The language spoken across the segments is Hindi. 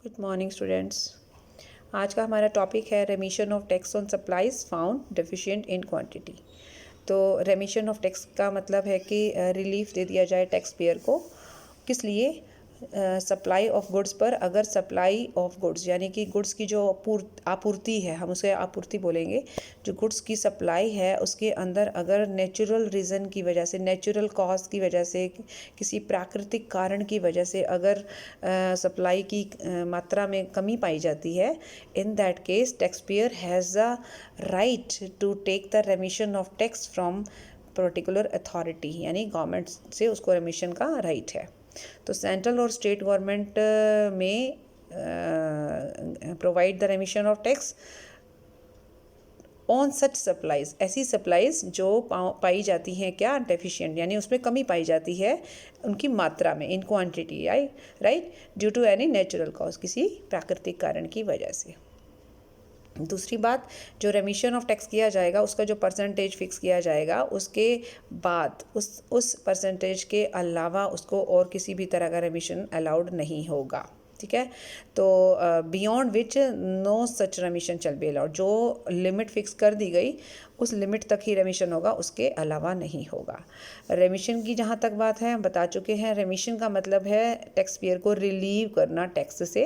Good morning students. आज का हमारा टॉपिक है रेमिशन of tax on supplies found deficient in quantity. तो रेमिशन ऑफ टैक्स का मतलब है कि रिलीफ दे दिया जाए टैक्स पेयर को। किस लिए? सप्लाई ऑफ गुड्स पर अगर सप्लाई ऑफ गुड्स यानी कि गुड्स की जो आपूर्ति है, हम उसे आपूर्ति बोलेंगे, जो गुड्स की सप्लाई है उसके अंदर अगर नेचुरल रीज़न की वजह से, नेचुरल कॉज की वजह से, किसी प्राकृतिक कारण की वजह से अगर सप्लाई की मात्रा में कमी पाई जाती है, in that case tax payer has a right to take the remission of tax from particular authority, यानी गवर्नमेंट से उसको रेमिशन का राइट है। तो सेंट्रल और स्टेट गवर्नमेंट में provide the remission of tax on such supplies, ऐसी सप्लाईज जो पाई जाती हैं क्या डेफिशिएंट, यानी उसमें कमी पाई जाती है उनकी मात्रा में, in quantity, right, due to any natural cause, किसी प्राकृतिक कारण की वजह से। दूसरी बात, जो रेमिशन ऑफ टैक्स किया जाएगा उसका जो परसेंटेज फिक्स किया जाएगा, उसके बाद उस परसेंटेज के अलावा उसको और किसी भी तरह का रेमिशन अलाउड नहीं होगा। ठीक है, तो बियॉन्ड विच नो सच रेमिशन चल बी अलाउड, जो लिमिट फिक्स कर दी गई उस लिमिट तक ही रेमिशन होगा, उसके अलावा नहीं होगा। रेमिशन की जहाँ तक बात है हम बता चुके हैं, रेमिशन का मतलब है टैक्स पेयर को रिलीव करना टैक्स से,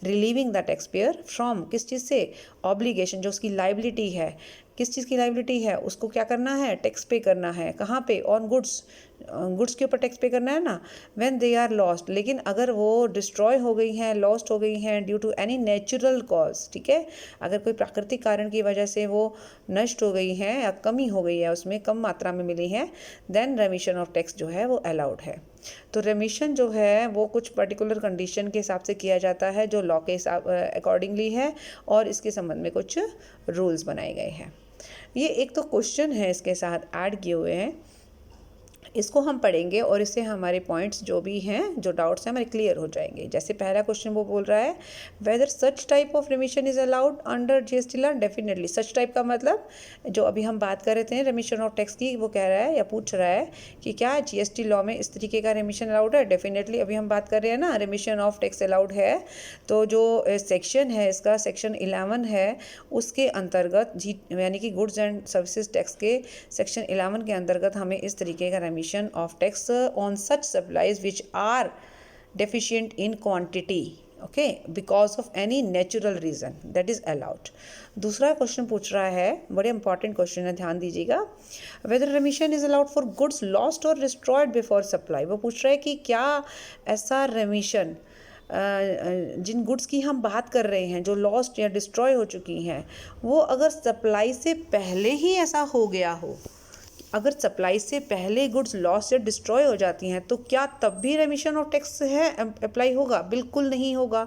relieving the tax payer from, किस चीज़ से? ऑब्लिगेशन, जो उसकी लाइबिलिटी है, किस चीज़ की लाइबिलिटी है, उसको क्या करना है? टैक्स पे करना है। कहाँ पे? ऑन गुड्स, गुड्स के ऊपर टैक्स पे करना है ना, व्हेन दे आर लॉस्ट। लेकिन अगर वो डिस्ट्रॉय हो गई हैं, लॉस्ट हो गई हैं due to any natural cause, ठीक है, अगर कोई प्राकृतिक कारण की वजह से वो नष्ट हो गई हैं या कमी हो गई है, उसमें कम मात्रा में मिली हैं, देन रेमिशन ऑफ टैक्स जो है वो अलाउड है। तो रेमिशन जो है वो कुछ पर्टिकुलर कंडीशन के हिसाब से किया जाता है, जो लॉ के हिसाब अकॉर्डिंगली है, और इसके संबंध में कुछ रूल्स बनाए गए हैं। ये एक तो क्वेश्चन है इसके साथ ऐड किए हुए हैं, इसको हम पढ़ेंगे और इससे हमारे पॉइंट्स जो भी हैं, जो डाउट्स हैं, हमारे क्लियर हो जाएंगे। जैसे पहला क्वेश्चन वो बोल रहा है, whether such type of remission is allowed under GST law. Definitely such type का मतलब जो अभी हम बात कर रहे थे रेमिशन ऑफ टैक्स की, वो कह रहा है या पूछ रहा है कि क्या जीएसटी लॉ में इस तरीके का रेमिशन अलाउड है। डेफिनेटली अभी हम बात कर रहे हैं ना, रेमिशन ऑफ टैक्स अलाउड है। तो जो सेक्शन है इसका, सेक्शन 11 है, उसके अंतर्गत यानी कि गुड्स एंड सर्विसेज टैक्स के सेक्शन 11 के अंतर्गत हमें इस तरीके का रेमिशन of tax on such supplies which are deficient in quantity, okay, because of any natural reason, that is allowed। दूसरा क्वेश्चन पूछ रहा है, बड़े इंपॉर्टेंट क्वेश्चन है, ध्यान दीजिएगा, whether remission is allowed for goods lost or destroyed before supply। वो पूछ रहा है कि क्या ऐसा रेमिशन जिन गुड्स की हम बात कर रहे हैं जो लॉस्ट या डिस्ट्रॉय हो चुकी हैं, वो अगर सप्लाई से पहले ही ऐसा हो गया हो, अगर सप्लाई से पहले गुड्स लॉस या डिस्ट्रॉय हो जाती हैं, तो क्या तब भी रेमिशन ऑफ टैक्स है अप्लाई होगा? बिल्कुल नहीं होगा।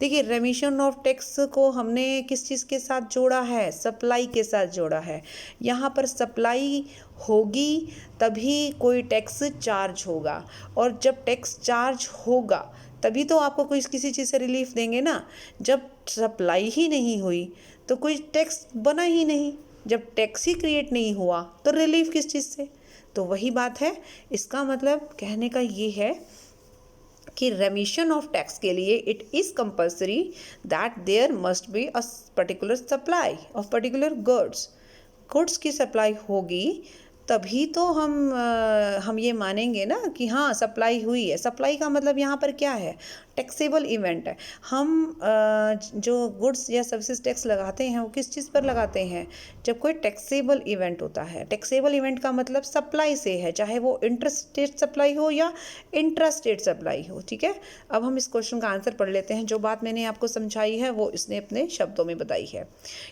देखिए, रेमिशन ऑफ टैक्स को हमने किस चीज़ के साथ जोड़ा है? सप्लाई के साथ जोड़ा है। यहाँ पर सप्लाई होगी तभी कोई टैक्स चार्ज होगा, और जब टैक्स चार्ज होगा तभी तो आपको कोई किसी चीज़ से रिलीफ देंगे ना। जब सप्लाई ही नहीं हुई तो कोई टैक्स बना ही नहीं, जब टैक्स ही क्रिएट नहीं हुआ तो रिलीफ किस चीज़ से? तो वही बात है। इसका मतलब कहने का ये है कि रेमिशन ऑफ टैक्स के लिए it is compulsory that there must be a particular supply of particular goods. Goods की सप्लाई होगी तभी तो हम ये मानेंगे ना कि हाँ सप्लाई हुई है। सप्लाई का मतलब यहाँ पर क्या है? टैक्सेबल इवेंट है। हम जो गुड्स या सर्विसेज टैक्स लगाते हैं वो किस चीज़ पर लगाते हैं? जब कोई टैक्सेबल इवेंट होता है। टैक्सेबल इवेंट का मतलब सप्लाई से है, चाहे वो इंटर स्टेट सप्लाई हो या इंट्रा स्टेट सप्लाई हो। ठीक है, अब हम इस क्वेश्चन का आंसर पढ़ लेते हैं। जो बात मैंने आपको समझाई है वो इसने अपने शब्दों में बताई है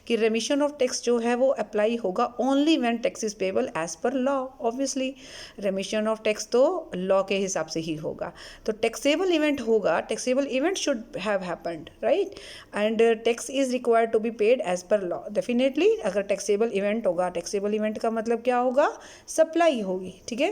कि रेमिशन ऑफ टैक्स जो है वो अप्लाई होगा only when tax is payable as per law. Obviously remission of tax तो लॉ के हिसाब से ही होगा। तो टैक्सेबल इवेंट होगा, taxable event should have happened, right, and tax is required to be paid as per law। definitely अगर taxable event होगा, taxable event का मतलब क्या होगा? सप्लाई होगी। ठीक है,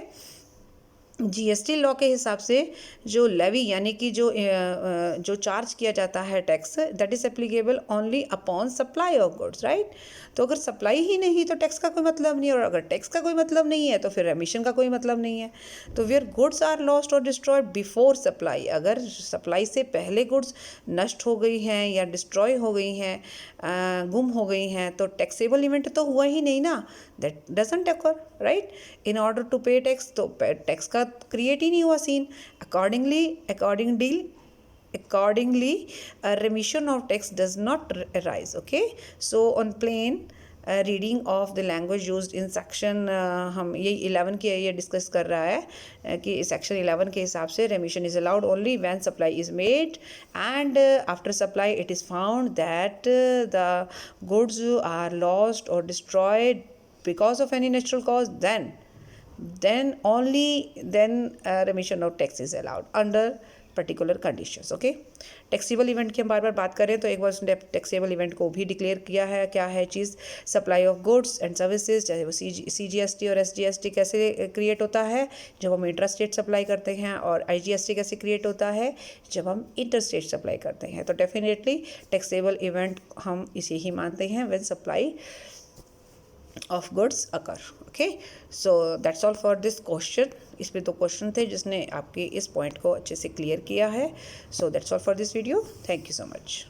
जीएसटी लॉ के हिसाब से जो लेवी यानी कि जो चार्ज किया जाता है tax, that is applicable only upon supply of goods, right. तो अगर सप्लाई ही नहीं तो टैक्स का कोई मतलब नहीं है, और अगर टैक्स का कोई मतलब नहीं है तो फिर रेमिशन का कोई मतलब नहीं है। तो वेयर गुड्स आर लॉस्ट और डिस्ट्रॉयड बिफोर सप्लाई, अगर सप्लाई से पहले गुड्स नष्ट हो गई हैं या डिस्ट्रॉय हो गई हैं, गुम हो गई हैं, तो टैक्सेबल इवेंट तो हुआ ही नहीं ना, that doesn't occur, right. In order to pay tax, तो टैक्स का क्रिएट ही नहीं हुआ scene. Accordingly, a remission of tax does not arise. Okay, so on plain reading of the language used in section, हम ये 11 के ये डिस्कस कर रहा है कि सेक्शन 11 के हिसाब से remission is allowed only when supply is made and after supply it is found that the goods are lost or destroyed because of any natural cause, then only then remission of tax is allowed under particular conditions. Okay, taxable event की हम बार बार बात करें तो एक बार उसने टैक्सेबल इवेंट को भी डिक्लेयर किया है। क्या है चीज़? Supply of goods and services, चाहे वो CGST और SGST कैसे क्रिएट होता है जब हम इंटर स्टेट सप्लाई करते हैं, और IGST कैसे क्रिएट होता है जब हम इंटर स्टेट सप्लाई करते हैं। तो डेफिनेटली टैक्सेबल इवेंट हम इसे ही मानते हैं when supply of goods occur. Okay, so that's all for this question. इसमें तो क्वेश्चन थे जिसने आपके इस पॉइंट को अच्छे से क्लियर किया है. So that's all for this video. Thank you so much.